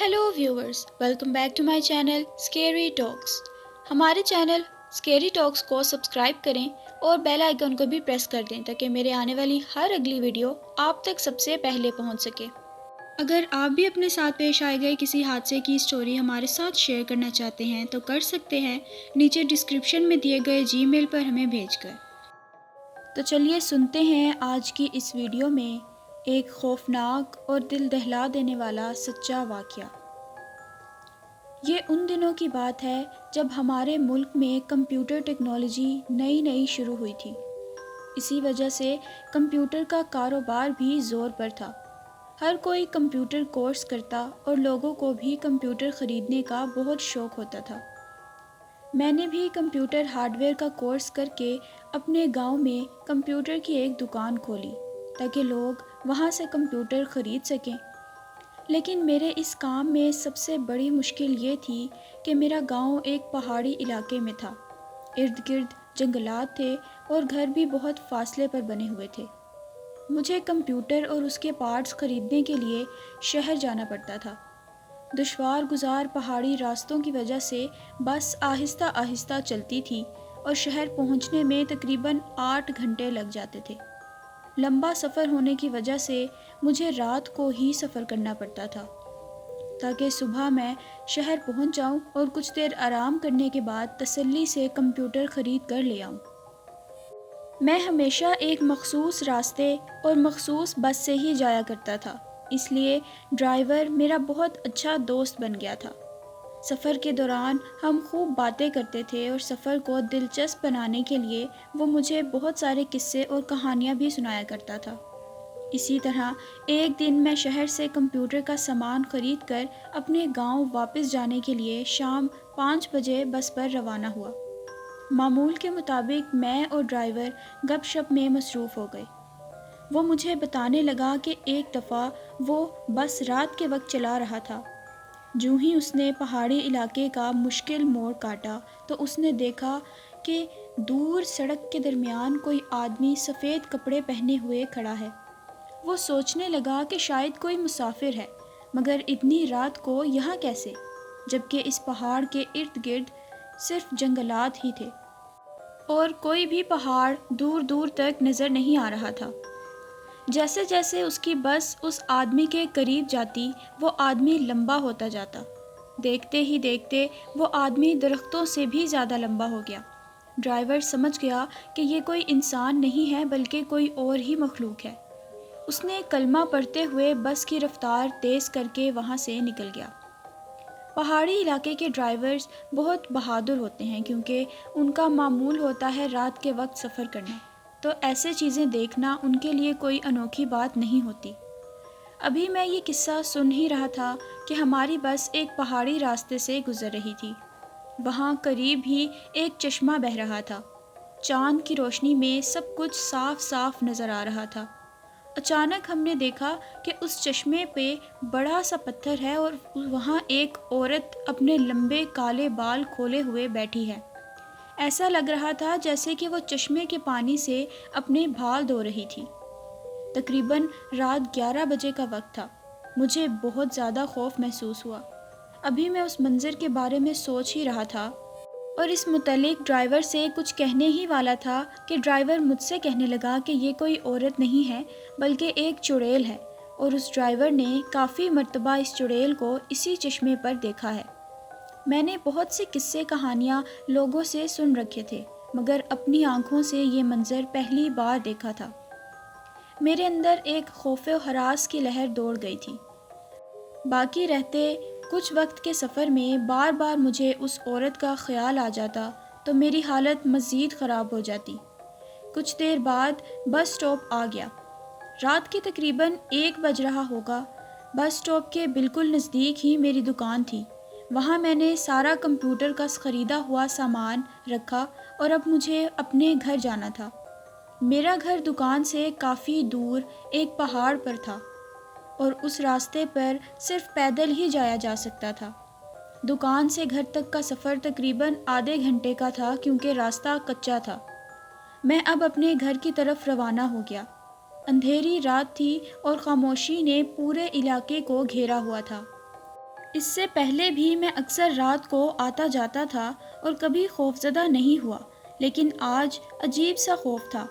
Hello viewers, welcome back to my channel scary talks. हमारे channel scary talks को subscribe करें और bell icon को भी प्रेस कर दें ताकि मेरे आने वाली हर अगली वीडियो आप तक सबसे पहले पहुंच सके। अगर आप भी अपने साथ पेश आए गए किसी हादसे की स्टोरी हमारे साथ शेयर करना चाहते हैं तो कर सकते हैं नीचे डिस्क्रिप्शन में दिए गए जीमेल पर हमें भेजकर। तो चलिए सुनते हैं आज की इस वीडियो में एक खौफनाक और दिल दहला देने वाला सच्चा वाक़या। ये उन दिनों की बात है जब हमारे मुल्क में कंप्यूटर टेक्नोलॉजी नई नई शुरू हुई थी। इसी वजह से कंप्यूटर का कारोबार भी ज़ोर पर था। हर कोई कंप्यूटर कोर्स करता और लोगों को भी कंप्यूटर ख़रीदने का बहुत शौक़ होता था। मैंने भी कंप्यूटर हार्डवेयर का कोर्स करके अपने गांव में कंप्यूटर की एक दुकान खोली ताकि लोग वहां से कंप्यूटर ख़रीद सकें। लेकिन मेरे इस काम में सबसे बड़ी मुश्किल ये थी कि मेरा गांव एक पहाड़ी इलाके में था। इर्द गिर्द जंगलात थे और घर भी बहुत फासले पर बने हुए थे। मुझे कंप्यूटर और उसके पार्ट्स ख़रीदने के लिए शहर जाना पड़ता था। दुश्वार गुजार पहाड़ी रास्तों की वजह से बस आहिस्ता आहिस्ता चलती थी और शहर पहुंचने में तकरीबन 8 घंटे लग जाते थे। लंबा सफ़र होने की वजह से मुझे रात को ही सफ़र करना पड़ता था ताकि सुबह मैं शहर पहुंच जाऊं और कुछ देर आराम करने के बाद तसल्ली से कंप्यूटर ख़रीद कर ले आऊं। मैं हमेशा एक मखसूस रास्ते और मखसूस बस से ही जाया करता था, इसलिए ड्राइवर मेरा बहुत अच्छा दोस्त बन गया था। सफ़र के दौरान हम खूब बातें करते थे और सफ़र को दिलचस्प बनाने के लिए वो मुझे बहुत सारे किस्से और कहानियाँ भी सुनाया करता था। इसी तरह एक दिन मैं शहर से कंप्यूटर का सामान ख़रीद कर अपने गांव वापस जाने के लिए शाम 5 बजे बस पर रवाना हुआ। मामूल के मुताबिक मैं और ड्राइवर गपशप में मसरूफ़ हो गए। वो मुझे बताने लगा कि एक दफ़ा वो बस रात के वक्त चला रहा था। जूँ ही उसने पहाड़ी इलाके का मुश्किल मोड़ काटा तो उसने देखा कि दूर सड़क के दरमियान कोई आदमी सफ़ेद कपड़े पहने हुए खड़ा है। वो सोचने लगा कि शायद कोई मुसाफिर है, मगर इतनी रात को यहाँ कैसे, जबकि इस पहाड़ के इर्द गिर्द सिर्फ जंगलात ही थे और कोई भी पहाड़ दूर दूर तक नज़र नहीं आ रहा था। जैसे जैसे उसकी बस उस आदमी के करीब जाती वो आदमी लंबा होता जाता। देखते ही देखते वो आदमी दरख्तों से भी ज़्यादा लंबा हो गया। ड्राइवर समझ गया कि ये कोई इंसान नहीं है बल्कि कोई और ही मखलूक है। उसने कलमा पढ़ते हुए बस की रफ्तार तेज़ करके वहाँ से निकल गया। पहाड़ी इलाके के ड्राइवर्स बहुत बहादुर होते हैं क्योंकि उनका मामूल होता है रात के वक्त सफ़र करना, तो ऐसे चीज़ें देखना उनके लिए कोई अनोखी बात नहीं होती। अभी मैं ये किस्सा सुन ही रहा था कि हमारी बस एक पहाड़ी रास्ते से गुज़र रही थी। वहाँ करीब ही एक चश्मा बह रहा था। चाँद की रोशनी में सब कुछ साफ साफ नज़र आ रहा था। अचानक हमने देखा कि उस चश्मे पे बड़ा सा पत्थर है और वहाँ एक औरत अपने लंबे काले बाल खोले हुए बैठी है। ऐसा लग रहा था जैसे कि वो चश्मे के पानी से अपने बाल धो रही थी। तकरीबन रात 11 बजे का वक्त था। मुझे बहुत ज़्यादा खौफ महसूस हुआ। अभी मैं उस मंज़र के बारे में सोच ही रहा था और इस मुतल्लिक ड्राइवर से कुछ कहने ही वाला था कि ड्राइवर मुझसे कहने लगा कि ये कोई औरत नहीं है बल्कि एक चुड़ैल है और उस ड्राइवर ने काफ़ी मर्तबा इस चुड़ैल को इसी चश्मे पर देखा है। मैंने बहुत सी किस्से कहानियाँ लोगों से सुन रखे थे, मगर अपनी आंखों से ये मंज़र पहली बार देखा था। मेरे अंदर एक खौफ व हरास की लहर दौड़ गई थी। बाकी रहते कुछ वक्त के सफ़र में बार बार मुझे उस औरत का ख्याल आ जाता तो मेरी हालत मज़ीद ख़राब हो जाती। कुछ देर बाद बस स्टॉप आ गया। रात के तकरीबन 1 बज रहा होगा। बस स्टॉप के बिल्कुल नज़दीक ही मेरी दुकान थी। वहाँ मैंने सारा कंप्यूटर का ख़रीदा हुआ सामान रखा और अब मुझे अपने घर जाना था। मेरा घर दुकान से काफ़ी दूर एक पहाड़ पर था और उस रास्ते पर सिर्फ पैदल ही जाया जा सकता था। दुकान से घर तक का सफ़र तकरीबन आधे घंटे का था क्योंकि रास्ता कच्चा था। मैं अब अपने घर की तरफ रवाना हो गया। अंधेरी रात थी और खामोशी ने पूरे इलाके को घेरा हुआ था। اس سے پہلے بھی میں اکثر رات کو آتا جاتا تھا اور کبھی خوفزدہ نہیں ہوا، لیکن آج عجیب سا خوف تھا۔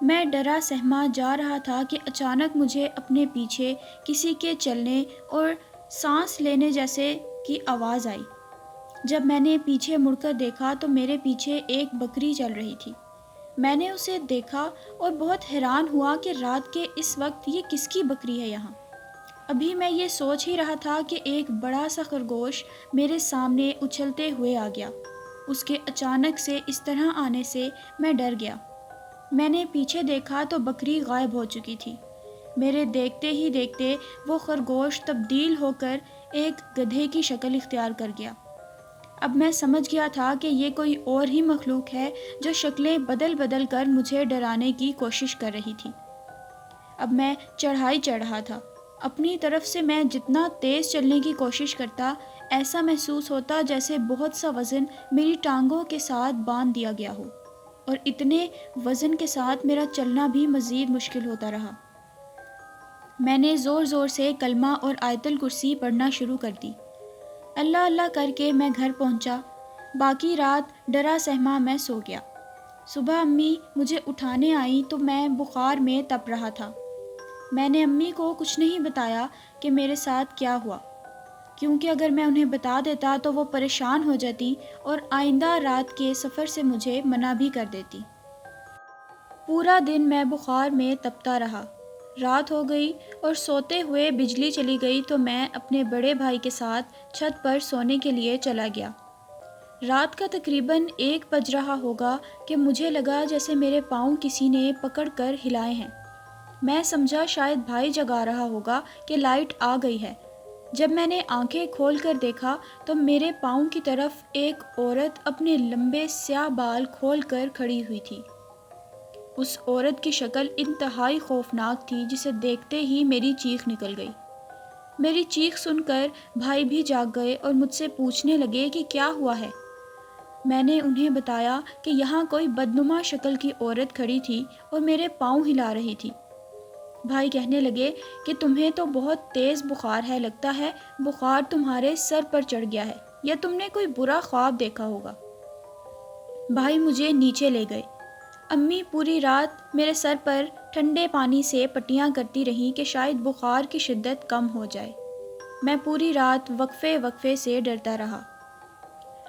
میں ڈرا سہما جا رہا تھا کہ اچانک مجھے اپنے پیچھے کسی کے چلنے اور سانس لینے جیسے کی آواز آئی۔ جب میں نے پیچھے مڑ کر دیکھا تو میرے پیچھے ایک بکری چل رہی تھی۔ میں نے اسے دیکھا اور بہت حیران ہوا کہ رات کے اس وقت یہ کس کی بکری ہے یہاں۔ ابھی میں یہ سوچ ہی رہا تھا کہ ایک بڑا سا خرگوش میرے سامنے اچھلتے ہوئے آ گیا۔ اس کے اچانک سے اس طرح آنے سے میں ڈر گیا۔ میں نے پیچھے دیکھا تو بکری غائب ہو چکی تھی۔ میرے دیکھتے ہی دیکھتے وہ خرگوش تبدیل ہو کر ایک گدھے کی شکل اختیار کر گیا۔ اب میں سمجھ گیا تھا کہ یہ کوئی اور ہی مخلوق ہے جو شکلیں بدل بدل کر مجھے ڈرانے کی کوشش کر رہی تھی۔ اب میں چڑھائی چڑھ رہا تھا۔ اپنی طرف سے میں جتنا تیز چلنے کی کوشش کرتا، ایسا محسوس ہوتا جیسے بہت سا وزن میری ٹانگوں کے ساتھ باندھ دیا گیا ہو، اور اتنے وزن کے ساتھ میرا چلنا بھی مزید مشکل ہوتا رہا۔ میں نے زور زور سے کلمہ اور آیت الکرسی پڑھنا شروع کر دی۔ اللہ اللہ کر کے میں گھر پہنچا۔ باقی رات ڈرا سہما میں سو گیا۔ صبح امی مجھے اٹھانے آئیں تو میں بخار میں تپ رہا تھا۔ میں نے امی کو کچھ نہیں بتایا کہ میرے ساتھ کیا ہوا، کیونکہ اگر میں انہیں بتا دیتا تو وہ پریشان ہو جاتی اور آئندہ رات کے سفر سے مجھے منع بھی کر دیتی۔ پورا دن میں بخار میں تپتا رہا۔ رات ہو گئی اور سوتے ہوئے بجلی چلی گئی تو میں اپنے بڑے بھائی کے ساتھ چھت پر سونے کے لیے چلا گیا۔ رات کا تقریباً 1 بج رہا ہوگا کہ مجھے لگا جیسے میرے پاؤں کسی نے پکڑ کر ہلائے ہیں۔ میں سمجھا شاید بھائی جگا رہا ہوگا کہ لائٹ آ گئی ہے۔ جب میں نے آنکھیں کھول کر دیکھا تو میرے پاؤں کی طرف ایک عورت اپنے لمبے سیاہ بال کھول کر کھڑی ہوئی تھی۔ اس عورت کی شکل انتہائی خوفناک تھی جسے دیکھتے ہی میری چیخ نکل گئی۔ میری چیخ سن کر بھائی بھی جاگ گئے اور مجھ سے پوچھنے لگے کہ کیا ہوا ہے۔ میں نے انہیں بتایا کہ یہاں کوئی بدنما شکل کی عورت کھڑی تھی اور میرے پاؤں ہلا رہی تھی۔ بھائی کہنے لگے کہ تمہیں تو بہت تیز بخار ہے، لگتا ہے بخار تمہارے سر پر چڑھ گیا ہے یا تم نے کوئی برا خواب دیکھا ہوگا۔ بھائی مجھے نیچے لے گئے۔ امی پوری رات میرے سر پر ٹھنڈے پانی سے پٹیاں کرتی رہیں کہ شاید بخار کی شدت کم ہو جائے۔ میں پوری رات وقفے وقفے سے ڈرتا رہا۔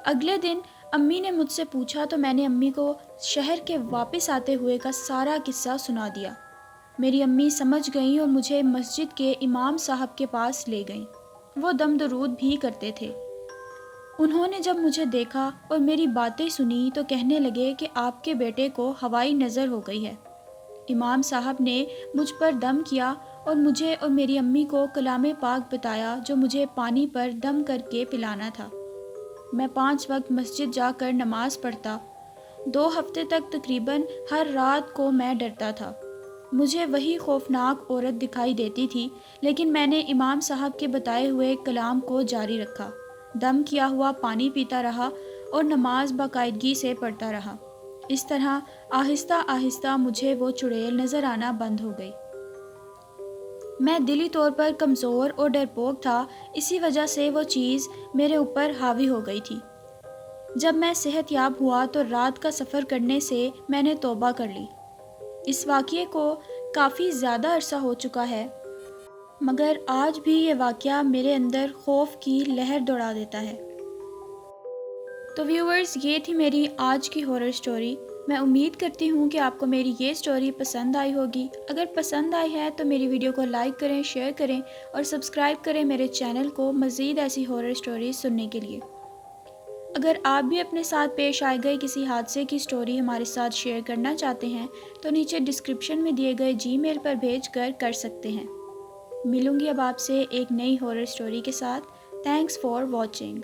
اگلے دن امی نے مجھ سے پوچھا تو میں نے امی کو شہر کے واپس آتے ہوئے کا سارا قصہ سنا دیا۔ میری امی سمجھ گئیں اور مجھے مسجد کے امام صاحب کے پاس لے گئیں۔ وہ دم درود بھی کرتے تھے۔ انہوں نے جب مجھے دیکھا اور میری باتیں سنی تو کہنے لگے کہ آپ کے بیٹے کو ہوائی نظر ہو گئی ہے۔ امام صاحب نے مجھ پر دم کیا اور مجھے اور میری امی کو کلام پاک بتایا جو مجھے پانی پر دم کر کے پلانا تھا۔ میں 5 وقت مسجد جا کر نماز پڑھتا۔ 2 ہفتے تک تقریباً ہر رات کو میں ڈرتا تھا۔ مجھے وہی خوفناک عورت دکھائی دیتی تھی، لیکن میں نے امام صاحب کے بتائے ہوئے کلام کو جاری رکھا، دم کیا ہوا پانی پیتا رہا اور نماز باقاعدگی سے پڑھتا رہا۔ اس طرح آہستہ آہستہ مجھے وہ چڑیل نظر آنا بند ہو گئی۔ میں دلی طور پر کمزور اور ڈرپوک تھا، اسی وجہ سے وہ چیز میرے اوپر حاوی ہو گئی تھی۔ جب میں صحت یاب ہوا تو رات کا سفر کرنے سے میں نے توبہ کر لی۔ اس واقعے کو کافی زیادہ عرصہ ہو چکا ہے، مگر آج بھی یہ واقعہ میرے اندر خوف کی لہر دوڑا دیتا ہے۔ تو ویورز، یہ تھی میری آج کی ہارر سٹوری۔ میں امید کرتی ہوں کہ آپ کو میری یہ سٹوری پسند آئی ہوگی۔ اگر پسند آئی ہے تو میری ویڈیو کو لائک کریں، شیئر کریں اور سبسکرائب کریں میرے چینل کو مزید ایسی ہارر سٹوریز سننے کے لیے۔ اگر آپ بھی اپنے ساتھ پیش آئے گئے کسی حادثے کی سٹوری ہمارے ساتھ شیئر کرنا چاہتے ہیں تو نیچے ڈسکرپشن میں دیے گئے جی میل پر بھیج کر سکتے ہیں۔ ملوں گی اب آپ سے ایک نئی ہارر سٹوری کے ساتھ۔ Thanks for watching.